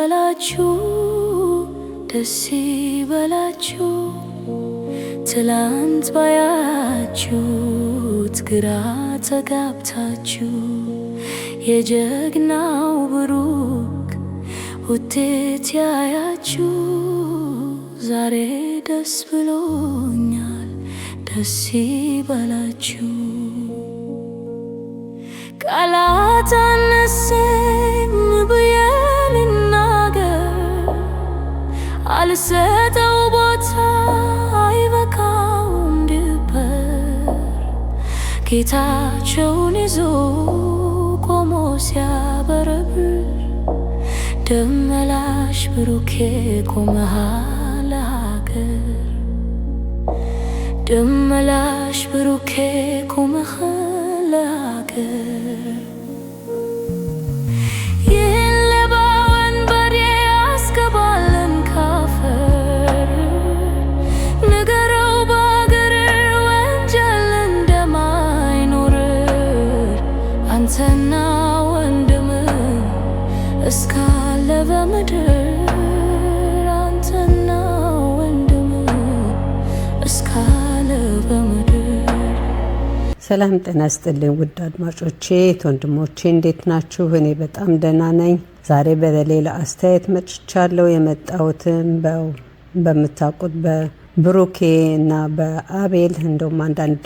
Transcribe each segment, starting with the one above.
ይበላችሁ ደስ ይበላችሁ ትላንት ባያችሁት ግራ ተጋብታችሁ የጀግናው ብሩክ ውጤት ያያችሁ ዛሬ ደስ ብሎኛል ደስ ይበላችሁ ቃላት አነሰኝ ብዬ ልናገር አልሰጠው ቦታ አይበቃውም ድበር ጌታቸውን ይዞ ቆሞ ሲያበረብር ደመላሽ ብሩኬ ቆመሃል ለሀገር ደመላሽ ብሩኬ ቆመሃል ለሀገር ይህን ሌባ ወንበዴ ያስገባልን ካፈር ንገረው በአገር ወንጀል እንደማይኖር አንተና ወንድም እስካለ በምድር አንተና ወንድም እስካለ በምድር ሰላም ጤና ይስጥልኝ ውድ አድማጮቼ ወንድሞቼ እንዴት ናችሁ? እኔ በጣም ደህና ነኝ። ዛሬ በሌላ አስተያየት መጥቻለሁ። የመጣሁትም በምታውቁት በብሩኬ እና በአቤል እንደውም አንዳንድ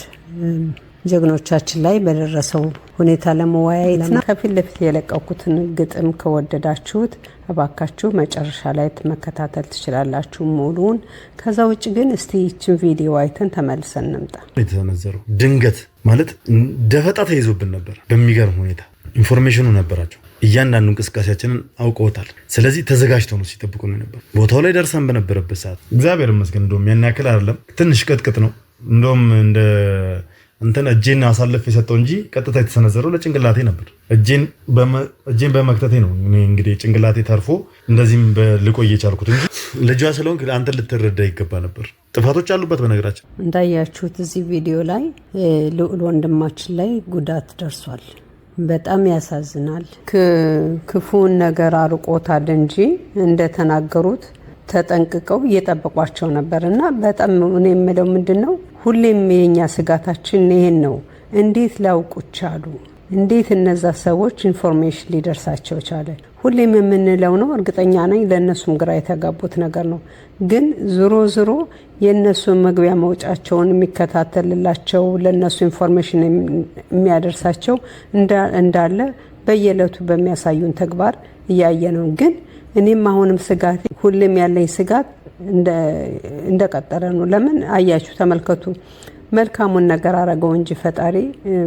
ጀግኖቻችን ላይ በደረሰው ሁኔታ ለመወያየት ነው። ከፊት ለፊት የለቀኩትን ግጥም ከወደዳችሁት እባካችሁ መጨረሻ ላይ መከታተል ትችላላችሁ ሙሉውን። ከዛ ውጭ ግን እስቲ ይችን ቪዲዮ አይተን ተመልሰን እንምጣ። የተሰነዘረው ድንገት ማለት ደፈጣ ተይዞብን ነበር። በሚገርም ሁኔታ ኢንፎርሜሽኑ ነበራቸው። እያንዳንዱ እንቅስቃሴያችንን አውቀውታል። ስለዚህ ተዘጋጅተው ነው ሲጠብቁን ነበር። ቦታው ላይ ደርሰን በነበረበት ሰዓት እግዚአብሔር ይመስገን እንደውም ያን ያክል አይደለም፣ ትንሽ ቅጥቅጥ ነው። እንደውም እንደ እንትን እጄን አሳልፍ የሰጠው እንጂ ቀጥታ የተሰነዘረው ለጭንቅላቴ ነበር። እጄን በመክተቴ ነው እንግዲህ ጭንቅላቴ ተርፎ እንደዚህም ልቆይ የቻልኩት እንጂ ልጇ ስለሆንክ አንተ ልትረዳ ይገባ ነበር። ጥፋቶች አሉበት። በነገራችን እንዳያችሁት እዚህ ቪዲዮ ላይ ልዑል ወንድማችን ላይ ጉዳት ደርሷል። በጣም ያሳዝናል። ክፉን ነገር አርቆታል እንጂ እንደተናገሩት ተጠንቅቀው እየጠበቋቸው ነበር እና በጣም እኔ የምለው ምንድነው ሁሌም የኛ ስጋታችን ይሄን ነው። እንዴት ሊያውቁ ቻሉ? እንዴት እነዛ ሰዎች ኢንፎርሜሽን ሊደርሳቸው ቻለ? ሁሌም የምንለው ነው። እርግጠኛ ነኝ ለእነሱም ግራ የተጋቡት ነገር ነው። ግን ዞሮ የእነሱ መግቢያ መውጫቸውን የሚከታተልላቸው ለእነሱ ኢንፎርሜሽን የሚያደርሳቸው እንዳለ በየዕለቱ በሚያሳዩን ተግባር እያየ ነው። ግን እኔም አሁንም ስጋት ሁሌም ያለኝ ስጋት እንደቀጠለ ነው። ለምን አያችሁ? ተመልከቱ። መልካሙን ነገር አረገው እንጂ ፈጣሪ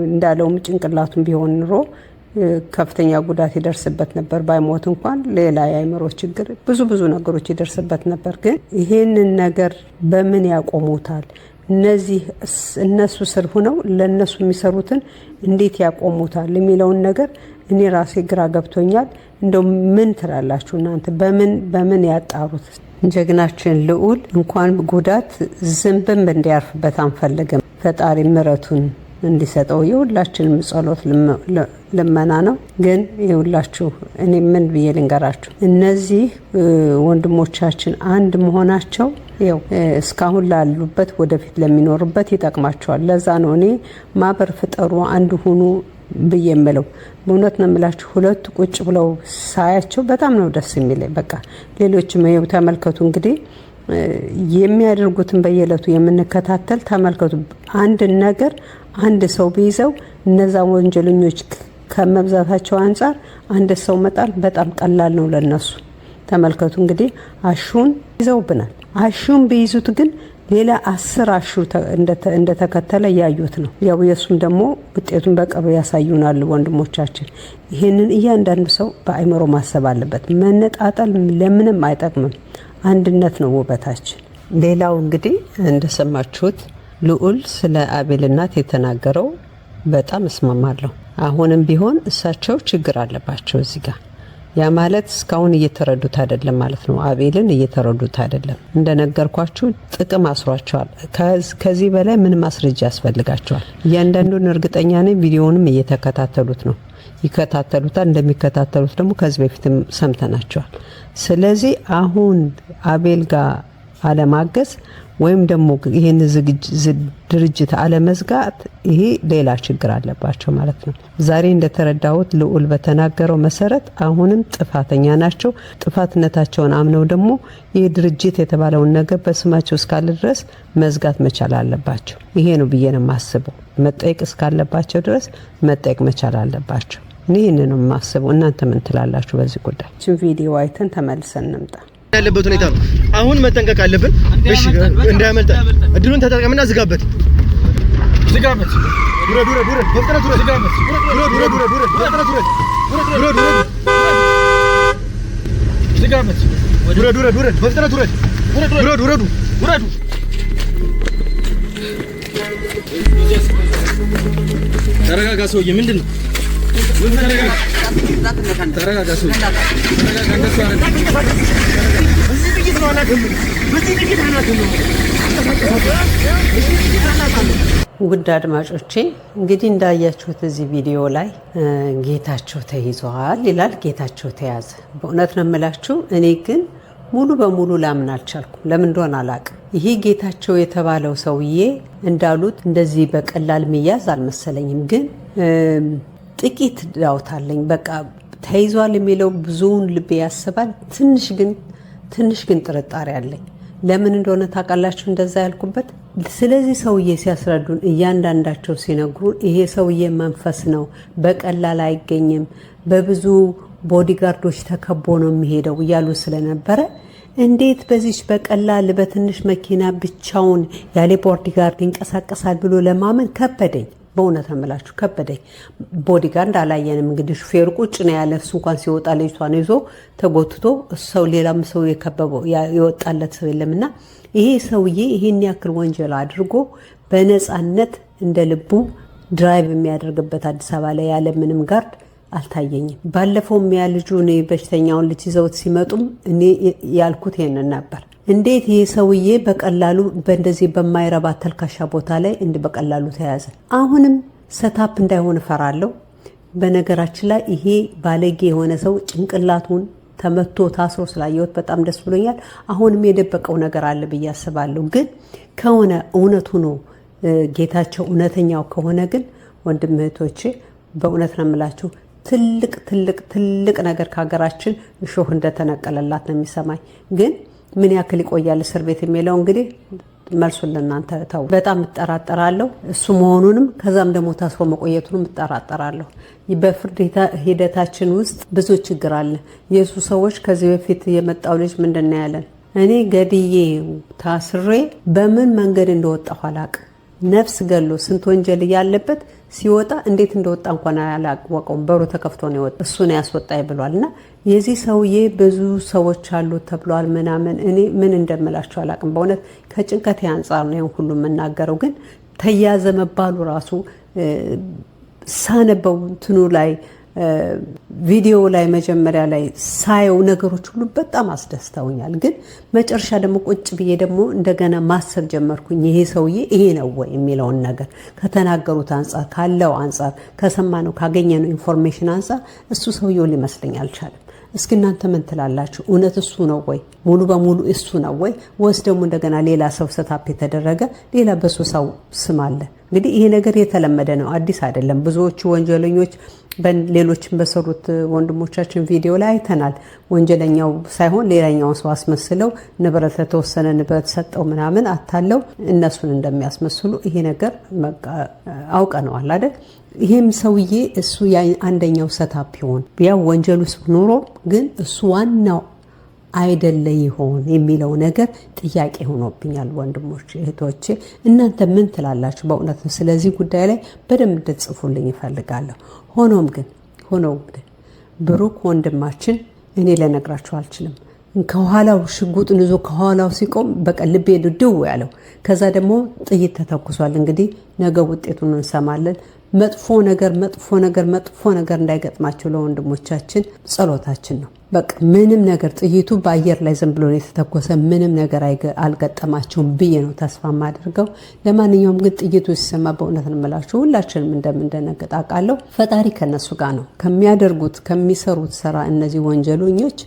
እንዳለውም ጭንቅላቱን ቢሆን ኑሮ ከፍተኛ ጉዳት ይደርስበት ነበር። ባይሞት እንኳን ሌላ የአእምሮ ችግር ብዙ ነገሮች ይደርስበት ነበር። ግን ይሄንን ነገር በምን ያቆሙታል? እነሱ ስር ሆነው ለነሱ የሚሰሩትን እንዴት ያቆሙታል የሚለውን ነገር እኔ ራሴ ግራ ገብቶኛል። እንደው ምን ትላላችሁ እናንተ? በምን ያጣሩት? ጀግናችን ልዑል እንኳን ጉዳት ዝንብም እንዲያርፍበት አንፈልግም። ፈጣሪ ምሕረቱን እንዲሰጠው የሁላችንም ጸሎት ልመና ነው። ግን የሁላችሁ እኔ ምን ብዬ ልንገራችሁ? እነዚህ ወንድሞቻችን አንድ መሆናቸው ያው እስካሁን ላሉበት ወደፊት ለሚኖርበት ይጠቅማቸዋል። ለዛ ነው እኔ ማህበር ፍጠሩ አንድ ሁኑ ብዬ የምለው። በእውነት ነው የምላችሁ። ሁለቱ ቁጭ ብለው ሳያቸው በጣም ነው ደስ የሚለኝ። በቃ ሌሎችም ይኸው ተመልከቱ እንግዲህ የሚያደርጉትን በየዕለቱ የምንከታተል ተመልከቱ። አንድ ነገር አንድ ሰው ቢይዘው እነዛ ወንጀለኞች ከመብዛታቸው አንጻር አንድ ሰው መጣል በጣም ቀላል ነው ለነሱ። ተመልከቱ እንግዲህ አሹን ይዘውብናል። አሹን ቢይዙት ግን ሌላ 10 አሹ እንደተከተለ ያዩት ነው። ያው የሱም ደግሞ ውጤቱን በቅርብ ያሳዩናል ወንድሞቻችን። ይሄንን እያንዳንዱ ሰው በአይምሮ ማሰብ አለበት። መነጣጠል ለምንም አይጠቅምም። አንድነት ነው ውበታችን። ሌላው እንግዲህ እንደሰማችሁት ልዑል ስለ አቤል እናት የተናገረው በጣም እስማማለሁ። አሁንም ቢሆን እሳቸው ችግር አለባቸው እዚህ ጋር። ያ ማለት እስካሁን እየተረዱት አይደለም ማለት ነው። አቤልን እየተረዱት አይደለም። እንደነገርኳችሁ ጥቅም አስሯቸዋል። ከዚህ በላይ ምን ማስረጃ ያስፈልጋቸዋል? እያንዳንዱን እርግጠኛ ነኝ ቪዲዮውንም እየተከታተሉት ነው። ይከታተሉታል። እንደሚከታተሉት ደግሞ ከዚህ በፊትም ሰምተናቸዋል። ስለዚህ አሁን አቤል ጋር አለማገዝ ወይም ደግሞ ይህን ድርጅት አለመዝጋት ይሄ ሌላ ችግር አለባቸው ማለት ነው። ዛሬ እንደተረዳሁት ልዑል በተናገረው መሰረት አሁንም ጥፋተኛ ናቸው። ጥፋትነታቸውን አምነው ደግሞ ይህ ድርጅት የተባለውን ነገር በስማቸው እስካለ ድረስ መዝጋት መቻል አለባቸው። ይሄ ነው ብዬ ነው የማስበው። መጠየቅ እስካለባቸው ድረስ መጠየቅ መቻል አለባቸው። ይህንን ነው የማስበው። እናንተ ምን ትላላችሁ በዚህ ጉዳይ? ቪዲዮ አይተን ተመልሰን እንምጣ። ያለበት ሁኔታ ነው። አሁን መጠንቀቅ አለብን። እሺ እንዳያመልጥ እድሉን ተጠቅመና ዝጋበት። ዝጋበት። ዱረ በፍጥነት ዱረ ዝጋበት። ዱረ በፍጥነት ዱረ ዝጋበት። ዱረ በፍጥነት ዱረ ውረዱ። ተረጋጋ ሰውዬ፣ ምንድን ነው? ተረጋጋ ሰውዬ፣ ውድ አድማጮቼ እንግዲህ እንዳያችሁት እዚህ ቪዲዮ ላይ ጌታቸው ተይዟል ይላል። ጌታቸው ተያዘ። በእውነት ነው የምላችሁ፣ እኔ ግን ሙሉ በሙሉ ላምን አልቻልኩም። ለምን እንደሆነ አላውቅም። ይሄ ጌታቸው የተባለው ሰውዬ እንዳሉት እንደዚህ በቀላል ሚያዝ አልመሰለኝም። ግን ጥቂት ዳውታለኝ። በቃ ተይዟል የሚለው ብዙውን ልቤ ያስባል። ትንሽ ግን ጥርጣሬ አለኝ። ለምን እንደሆነ ታውቃላችሁ እንደዛ ያልኩበት? ስለዚህ ሰውዬ ሲያስረዱን እያንዳንዳቸው ሲነግሩን ይሄ ሰውዬ መንፈስ ነው፣ በቀላል አይገኝም፣ በብዙ ቦዲጋርዶች ተከቦ ነው የሚሄደው እያሉ ስለነበረ እንዴት በዚች በቀላል በትንሽ መኪና ብቻውን ያለ ቦዲጋርድ ይንቀሳቀሳል ብሎ ለማመን ከበደኝ። በእውነት አምላችሁ ከበደኝ። ቦዲጋርድ አላየንም። እንግዲህ ሹፌሩ ቁጭ ነው ያለ። እሱ እንኳን ሲወጣ ልጅቷን ይዞ ተጎትቶ ሰው ሌላም ሰው የከበበው የወጣለት ሰው የለምና ይሄ ሰውዬ ይሄን ያክል ወንጀል አድርጎ በነፃነት እንደ ልቡ ድራይቭ የሚያደርግበት አዲስ አበባ ላይ ያለ ምንም ጋርድ አልታየኝም። ባለፈውም ያ ልጁ እኔ በሽተኛውን ልጅ ይዘውት ሲመጡም እኔ ያልኩት ይሄንን ነበር። እንዴት ይሄ ሰውዬ በቀላሉ በእንደዚህ በማይረባ ተልካሻ ቦታ ላይ በቀላሉ ተያዘ? አሁንም ሰታፕ እንዳይሆን እፈራለሁ። በነገራችን ላይ ይሄ ባለጌ የሆነ ሰው ጭንቅላቱን ተመቶ ታስሮ ስላየሁት በጣም ደስ ብሎኛል። አሁንም የደበቀው ነገር አለ ብዬ አስባለሁ። ግን ከሆነ እውነቱ ነው ጌታቸው እውነተኛው ከሆነ ግን ወንድም እህቶቼ በእውነት ነው የምላችሁ ትልቅ ነገር ከሀገራችን እሾህ እንደተነቀለላት ነው የሚሰማኝ። ግን ምን ያክል ይቆያል እስር ቤት የሚለው እንግዲህ መልሱን ለእናንተ ተው። በጣም እጠራጠራለሁ እሱ መሆኑንም ከዛም ደግሞ ታስሮ መቆየቱንም እጠራጠራለሁ። በፍርድ ሂደታችን ውስጥ ብዙ ችግር አለ። የሱ ሰዎች ከዚህ በፊት የመጣው ልጅ ምንድን ነው ያለን? እኔ ገድዬ ታስሬ በምን መንገድ እንደወጣሁ አላቅም። ነፍስ ገሎ ስንት ወንጀል ያለበት ሲወጣ እንዴት እንደወጣ እንኳን አላወቀውም። በሩ ተከፍቶ ነው የወጣ። እሱ ነው ያስወጣኝ ብሏል። እና የዚህ ሰውዬ ብዙ ሰዎች አሉት ተብሏል ምናምን። እኔ ምን እንደምላቸው አላቅም። በእውነት ከጭንቀት አንጻር ነው ሁሉ የምናገረው። ግን ተያዘ መባሉ ራሱ ሳነበው እንትኑ ላይ ቪዲዮ ላይ መጀመሪያ ላይ ሳየው ነገሮች ሁሉ በጣም አስደስተውኛል። ግን መጨረሻ ደግሞ ቁጭ ብዬ ደግሞ እንደገና ማሰብ ጀመርኩኝ። ይሄ ሰውዬ ይሄ ነው ወይ የሚለውን ነገር ከተናገሩት አንጻር፣ ካለው አንጻር፣ ከሰማነው ካገኘነው ኢንፎርሜሽን አንጻር እሱ ሰውዬው ሊመስለኝ አልቻለም። እስኪ እናንተ ምን ትላላችሁ? እውነት እሱ ነው ወይ? ሙሉ በሙሉ እሱ ነው ወይ? ወይስ ደግሞ እንደገና ሌላ ሰው ሰታፕ የተደረገ ሌላ በሱ ሰው ስም አለ? እንግዲህ ይሄ ነገር የተለመደ ነው፣ አዲስ አይደለም። ብዙዎቹ ወንጀለኞች ሌሎችን በሰሩት ወንድሞቻችን ቪዲዮ ላይ አይተናል። ወንጀለኛው ሳይሆን ሌላኛውን ሰው አስመስለው ንብረት ለተወሰነ ንብረት ሰጠው ምናምን አታለው እነሱን እንደሚያስመስሉ ይሄ ነገር አውቀነዋል አይደል? ይሄም ሰውዬ እሱ አንደኛው ሰታፕ ይሆን ያው ወንጀሉ ውስጥ ኖሮ ግን እሱ ዋናው አይደለ ይሆን የሚለው ነገር ጥያቄ ሆኖብኛል። ወንድሞች እህቶቼ፣ እናንተ ምን ትላላችሁ? በእውነት ነው ስለዚህ ጉዳይ ላይ በደንብ እንድትጽፉልኝ ይፈልጋለሁ። ሆኖም ግን ብሩክ ወንድማችን እኔ ልነግራችሁ አልችልም። ከኋላው ሽጉጥን ይዞ ከኋላው ሲቆም በቃ ልቤ ድው ያለው። ከዛ ደግሞ ጥይት ተተኩሷል። እንግዲህ ነገ ውጤቱን እንሰማለን። መጥፎ ነገር እንዳይገጥማቸው ለወንድሞቻችን ጸሎታችን ነው። በቃ ምንም ነገር ጥይቱ በአየር ላይ ዝም ብሎ የተተኮሰ ምንም ነገር አልገጠማቸውም ብዬ ነው ተስፋ ማድርገው። ለማንኛውም ግን ጥይቱ ሲሰማ በእውነት እንምላችሁ ሁላችንም እንደምንደነግጥ አውቃለሁ። ፈጣሪ ከነሱ ጋር ነው ከሚያደርጉት ከሚሰሩት ስራ። እነዚህ ወንጀለኞች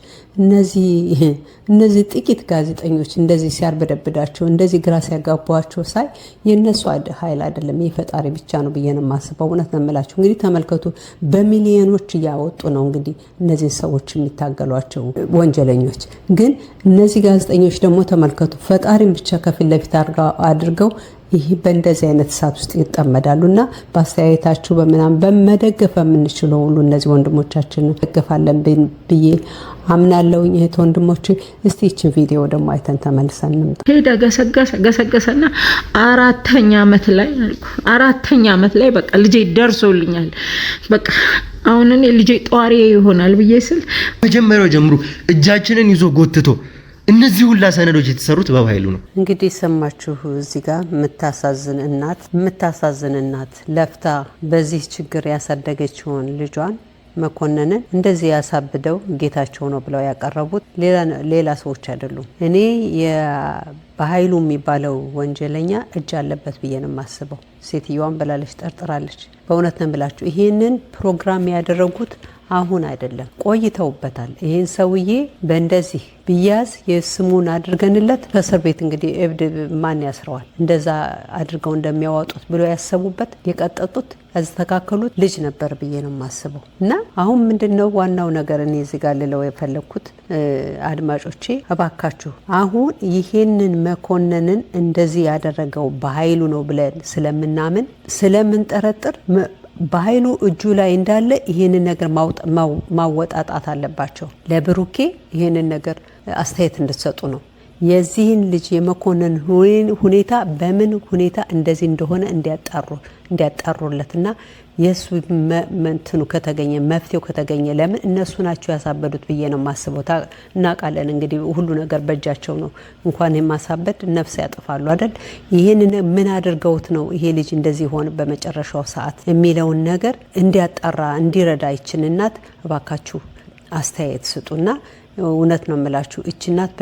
እነዚህ ጥቂት ጋዜጠኞች እንደዚህ ሲያርበደብዳቸው እንደዚህ ግራ ሲያጋቧቸው ሳይ የነሱ ኃይል አይደለም የፈጣሪ ብቻ ነው ብዬ ነው የማስበው። እውነት ነው የምላችሁ። እንግዲህ ተመልከቱ፣ በሚሊዮኖች እያወጡ ነው እንግዲህ እነዚህ ሰዎች የሚታገሏቸው ወንጀለኞች። ግን እነዚህ ጋዜጠኞች ደግሞ ተመልከቱ፣ ፈጣሪን ብቻ ከፊት ለፊት አድርገው ይህ በእንደዚህ አይነት እሳት ውስጥ ይጠመዳሉና በአስተያየታችሁ በምናምን በመደገፍ የምንችለው ሁሉ እነዚህ ወንድሞቻችን ደግፋለን ብዬ አምናለሁኝ። እህት ወንድሞቼ፣ እስቲ ይችን ቪዲዮ ደግሞ አይተን ተመልሰን እንምጣ። ሄዳ ገሰገሰና አራተኛ ዓመት ላይ በቃ ልጄ ደርሶልኛል። በቃ አሁን እኔ ልጄ ጧሪ ይሆናል ብዬ ስል መጀመሪያው ጀምሮ እጃችንን ይዞ ጎትቶ እነዚህ ሁላ ሰነዶች የተሰሩት በኃይሉ ነው። እንግዲህ ሰማችሁ። እዚህ ጋር የምታሳዝን እናት ለፍታ በዚህ ችግር ያሳደገችውን ልጇን መኮንንን እንደዚህ ያሳብደው ጌታቸው ነው ብለው ያቀረቡት ሌላ ሰዎች አይደሉም። እኔ በኃይሉ የሚባለው ወንጀለኛ እጅ አለበት ብዬ ነው የማስበው። ሴትዮዋን በላለች ጠርጥራለች። በእውነት ነው ብላችሁ ይሄንን ፕሮግራም ያደረጉት አሁን አይደለም፣ ቆይተውበታል። ይሄን ሰውዬ በእንደዚህ ቢያዝ የስሙን አድርገንለት ከእስር ቤት እንግዲህ እብድ ማን ያስረዋል? እንደዛ አድርገው እንደሚያወጡት ብሎ ያሰቡበት የቀጠጡት ያስተካከሉት ልጅ ነበር ብዬ ነው የማስበው። እና አሁን ምንድነው ዋናው ነገር እኔ እዚህ ጋር ልለው የፈለግኩት አድማጮቼ፣ እባካችሁ አሁን ይሄንን መኮንንን እንደዚህ ያደረገው በኃይሉ ነው ብለን ስለምናምን ስለምንጠረጥር በኃይሉ እጁ ላይ እንዳለ ይሄንን ነገር ማወጣጣት አለባቸው። ለብሩኬ ይሄንን ነገር አስተያየት እንድትሰጡ ነው። የዚህን ልጅ የመኮንን ሁኔታ በምን ሁኔታ እንደዚህ እንደሆነ እንዲያጣሩለትና የሱ መንትኑ ከተገኘ መፍትሄው ከተገኘ ለምን እነሱ ናቸው ያሳበዱት ብዬ ነው ማስበው። እናውቃለን እንግዲህ ሁሉ ነገር በእጃቸው ነው። እንኳን የማሳበድ ነፍስ ያጠፋሉ አይደል? ይሄን ምን አድርገውት ነው ይሄ ልጅ እንደዚህ ሆነ በመጨረሻው ሰዓት የሚለውን ነገር እንዲያጣራ እንዲረዳ ይችን እናት እባካችሁ አስተያየት ስጡና እውነት ነው የምላችሁ። እቺ እናት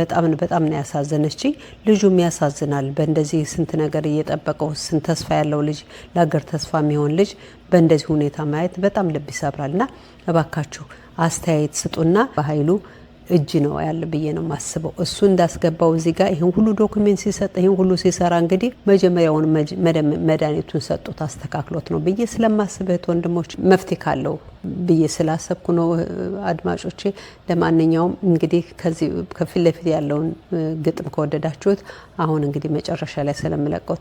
በጣም ነው ያሳዘነች። ልጁም ያሳዝናል። በእንደዚህ ስንት ነገር እየጠበቀው ስንት ተስፋ ያለው ልጅ ለሀገር ተስፋ የሚሆን ልጅ በእንደዚህ ሁኔታ ማየት በጣም ልብ ይሰብራልና እባካችሁ አስተያየት ስጡና በኃይሉ እጅ ነው ያለ ብዬ ነው ማስበው። እሱ እንዳስገባው እዚህ ጋር ይሄን ሁሉ ዶክመንት ሲሰጥ ይሄን ሁሉ ሲሰራ እንግዲህ መጀመሪያውን መድኃኒቱን ሰጡት አስተካክሎት ነው ብዬ ስለማስበት ወንድሞች መፍትሄ ካለው ብዬ ስላሰብኩ ነው አድማጮቼ። ለማንኛውም እንግዲህ ከዚህ ከፊት ለፊት ያለውን ግጥም ከወደዳችሁት አሁን እንግዲህ መጨረሻ ላይ ስለምለቀው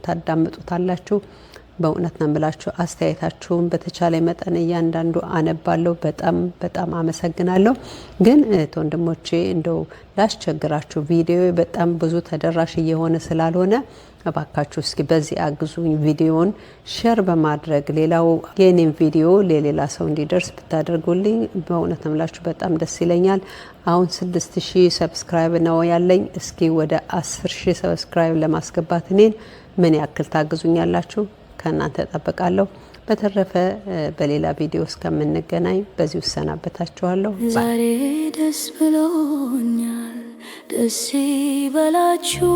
ታዳምጡታላችሁ። በእውነት ነው የምላችሁ። አስተያየታችሁን በተቻለ መጠን እያንዳንዱ አነባለሁ። በጣም አመሰግናለሁ። ግን ወንድሞቼ እንደው ላስቸግራችሁ፣ ቪዲዮ በጣም ብዙ ተደራሽ እየሆነ ስላልሆነ እባካችሁ እስኪ በዚህ አግዙኝ። ቪዲዮውን ሼር በማድረግ ሌላው የኔን ቪዲዮ ለሌላ ሰው እንዲደርስ ብታደርጉልኝ በእውነት ነው የምላችሁ በጣም ደስ ይለኛል። አሁን 6000 ሰብስክራይብ ነው ያለኝ። እስኪ ወደ 10000 ሰብስክራይብ ለማስገባት እኔን ምን ያክል ታግዙኛላችሁ? ከእናንተ ተጠብቃለሁ። በተረፈ በሌላ ቪዲዮ እስከምንገናኝ በዚሁ ሰናበታችኋለሁ። ዛሬ ደስ ብሎኛል። ደስ ይበላችሁ፣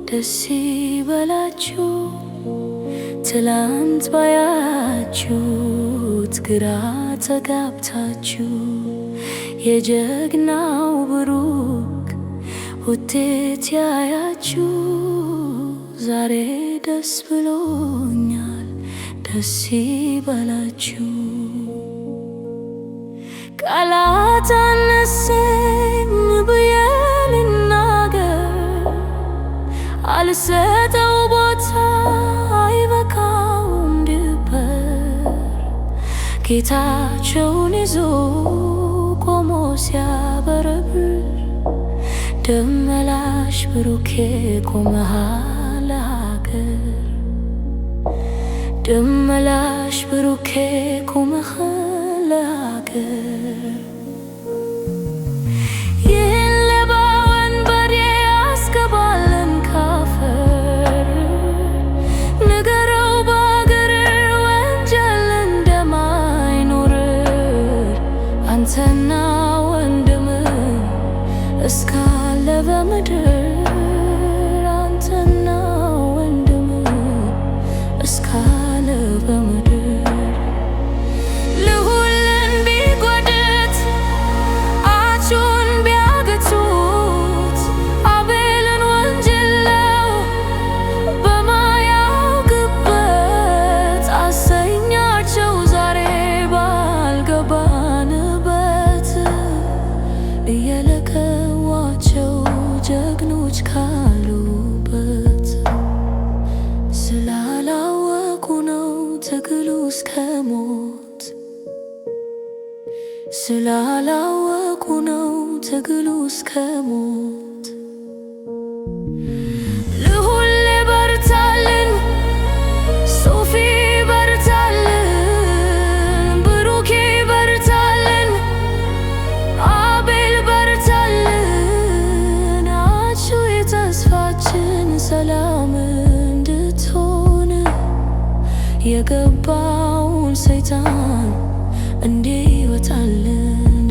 ደስ ይበላችሁ። ትላንት ባያችሁት ግራ ተጋብታችሁ የጀግናው ብሩክ ውጤት ያያችሁ ዛሬ ደስ ብሎኛል። ደስ ይበላችሁ። ቃላት አነሰኝ ብዬ ልናገር፣ አልሰጠው ቦታ አይበቃውም ድበር። ጌታቸውን ይዞ ቆሞ ሲያበረብር ደመላሽ ብሩኬ ቆመሃል ደመላሽ ብሩኬ ቆመሃል አገር። ይህን ሌባ ወንበዴ ያስገባልን ካፈር፣ ንገረው በአገር ወንጀል እንደማይኖር አንተን እየለቀዋቸው ጀግኖች ካሉበት ስላላወቁ ነው ትግሉ እስከ ሞት ስላላወቁ ነው ትግሉ እስከ ሞት ልሁሌ በርታልን ሶፊ በርታልን ብሩኬ በርታልን አቤል በርታልን አቹ የተስፋችን ሰላም እንድትሆን የገባውን ሰይጣን እንዲወጣልን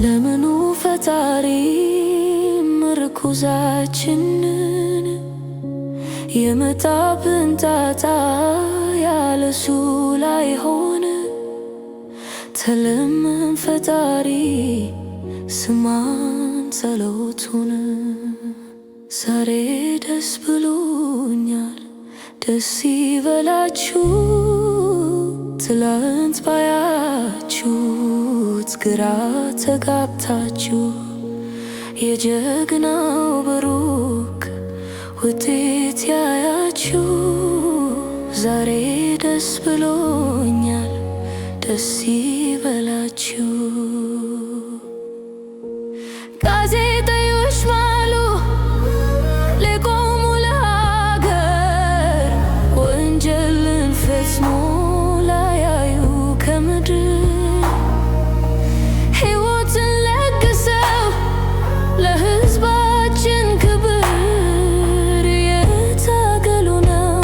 ለምኑ ፈጣሪ ምርኩዛችንን የመጣብን ጣጣ ያለሱ ላይሆን ተለመን ፈጣሪ ስማን ጸሎቱን ዛሬ ደስ ብሎኛል ደስ ይበላችሁ ትላንት ባያችሁት ግራ ተጋብታችሁ የጀግናው ብሩክ ውጤት ያያችሁ ዛሬ ደስ ብሎኛል ደስ ይበላችሁ ጋዜጠኞች ማሉ ለቆሙ ለሀገር ወንጀልን ፈጽሞ ላያዩ ከምድር ሕይወትን ለግሰው ለሕዝባችን ክብር የታገሉ ነው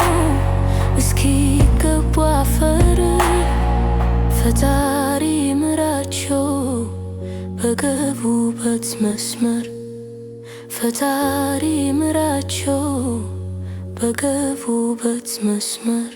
እስኪገቡ አፈር ፈጣሪ ምራቸው በገቡበት መስመር ፈጣሪ ምራቸው በገቡበት መስመር